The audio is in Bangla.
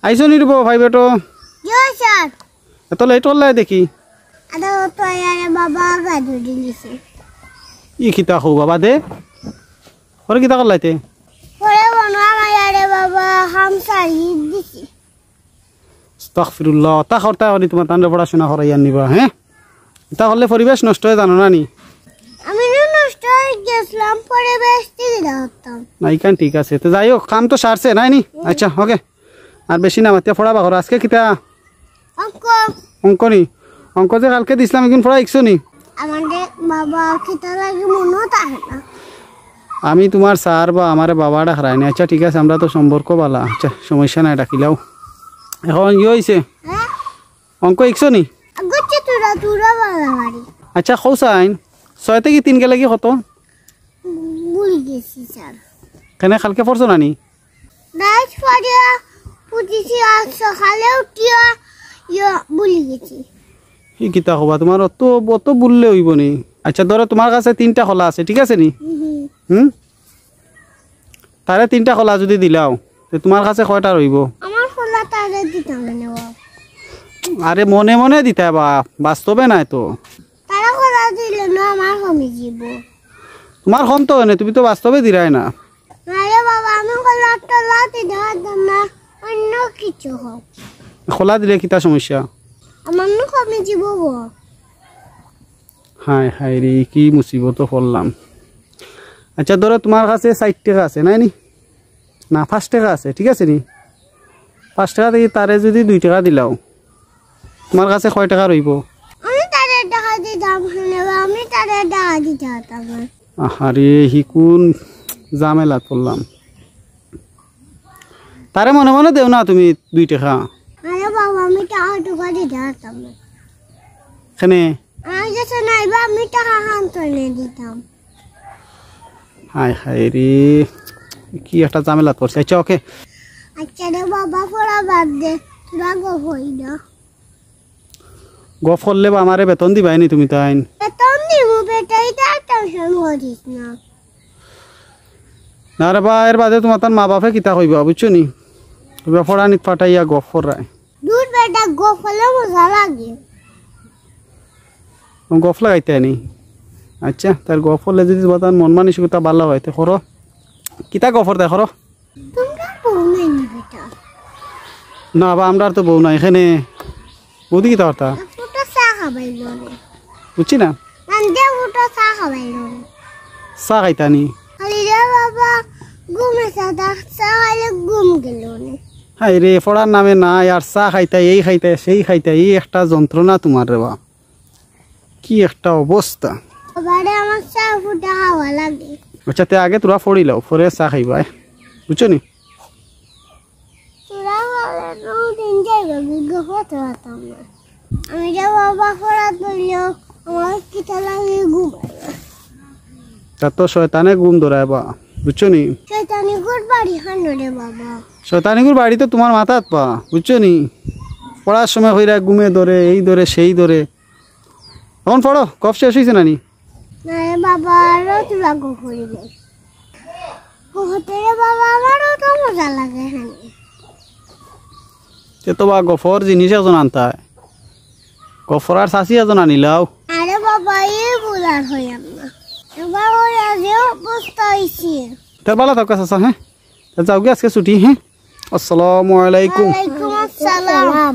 আইছো নি রব ভাই বেটো ইয়ো স্যার এত লেট হল দেখি আদা তো আরে বাবা গাদু দিলিছে ই কিতা হো বাবা দে ওরে কিতা করলাইতে পরে বনবা আরে বাবা হামসা ঈদ দিছি আস্তাগফিরুল্লাহ তা করতা হলি তোমার তান্ডে পড়াশোনা করাইয়া নিবা হ্যাঁ তা হলে পরিবেশ নষ্ট হয়ে জানো না নি আমি নষ্ট হয়ে গেছিলাম পরিবেশ ঠিক রাখতাম না ইকান ঠিক আছে তো যাই হোক কাম তো সারছে নাই নি আচ্ছা ওকে আর বেশি না মাতিয়া পড়াবা করো আজকে কিতা অঙ্ক অঙ্ক নি অঙ্ক যে কালকে দিছিলাম এখন পড়া ইকছো নি আমাদের বাবা কিতা লাগে মনে থাকে না আমি তোমার স্যার বা আমার বাবা ডাকরাই না আচ্ছা ঠিক আছে আমরা তো সম্পর্ক বালা আচ্ছা সমস্যা নাই ডাকিলাও এখন কি হয়েছে হ্যাঁ অঙ্ক ইকছো নি গচ্ছে তুরা বাবা বাড়ি আচ্ছা খৌসাইন 6 থেকে 3 গেলে কি কত ভুলে গেছি স্যার কেন কালকে পড়ছো না নি দাস পড়িয়া পুটিছি আজ সকালে উঠিয়া ভুলে গেছি কি কিতা হবা তোমার অত বললে হইব নি আচ্ছা ধরো তোমার কাছে 3টা খোলা আছে ঠিক আছে নি তারে 3টা খোলা যদি দিলাও তো তোমার কাছে কয়টা রইব আমার খোলা তারে দিতাম না আরে মনে মনে দিতা বা বাস্তবে নাই তো তারা খোলা দিলে না আমার কমে যাব তোমার কম তো হয় না তুমি তো বাস্তবে দিরাই না আরে বাবা আমি খোলা টলা দিতাম না অন্য কিছু হোক খোলা দিলে কিতা সমস্যা আমার না কমে যাব হায় হায় রে কি মুসিবত পড়লাম আচ্ছা ধরো তোমার কাছে 60 টাকা আছে নাই নি না 5 টাকা আছে ঠিক আছে নি 5 টাকা থেকে তারে যদি 2 টাকা দিলাও তোমার কাছে কয় টাকা রইব আমি তারে টাকা দিতাম না আমি তারে টাকা দিতাম আরে হি কোন ঝামেলা পড়লাম তারে মনে মনে দেও না তুমি 2 টাকা আরে বাবা আমি টাকা দিতাম এখানে আমি যখন নাইবা আমি টাকা হান্তনে দিতাম হায় হায় রে কি একটা ঝামেলা পড়ছে আচ্ছা ওকে আচ্ছা রে বাবা পড়া বাদ দে তোরা গো হই না গফ করলে বা আমারে বেতন দিবাই নি তুমি তাই বেতন দিব বেটাই তার টেনশন করিস না না রে বা এর বাদে তোমার তার মা বাপে কিতা কইবা বুঝছো নি তুমি পড়া নিত ফাটাইয়া গফ করায় দুধ বেটা গো ফলে মজা লাগে গফ লাগাইতে নি আচ্ছা তার গফ করলে যদি তোমার মন মানসিকতা ভালো হয় তো করো কিতা গফর দেয় করো তোমরা বউ নাই নি বেটা না বা আমরা তো বউ না এখানে বৌদি কিতা করতা ফুটা চা খাবাই লরে বুঝছি না আন্দে ফুটা চা খাবাই লরে চা খাইতা নি খালি রে বাবা ঘুমে সাদা চা খাইলে ঘুম গেল নে হাই রে পড়ার নামে না আর চা খাইতা এই খাইতা সেই খাইতা এই একটা যন্ত্রণা তোমার রে বা কি একটা অবস্থা বাবারে আমার চা ফুটা খাওয়া লাগে আচ্ছা তে আগে তোরা ফড়িলাও ফরে চা খাইবা বুঝছো নি তোরা বলে রুটিন যাইবা বিজ্ঞ হতে পারতাম না আমি যে বাবা পড়া তুললেও আমার কিতা লাগে ঘুম তা তো শয়তানে ঘুম ধরায় বা বুঝছো নি শয়তানি গুড বাড়ি হানো রে বাবা শয়তানিগুর বাড়ি তো তোমার মাথাত পা বুঝছো নি পড়ার সময় হইরা ঘুমে ধরে এই ধরে সেই ধরে এখন পড়ো কফ শেষ হয়েছে নানি না রে বাবা আরো তোরা গো করিবে হতে রে বাবা আমারও তো মজা লাগে হ্যাঁ সে তো বা গফর জিনিস এজন আনতায় গফর আর শাসি এজন আনিলাও আরে বাবা এই বুলার হই আমরা এবার ওই আজও অবস্থা হয়েছে তার ভালো থাকা চাচা হ্যাঁ যাও গে আজকে ছুটি হ্যাঁ আসসালামু আলাইকুম ওয়ালাইকুম আসসালাম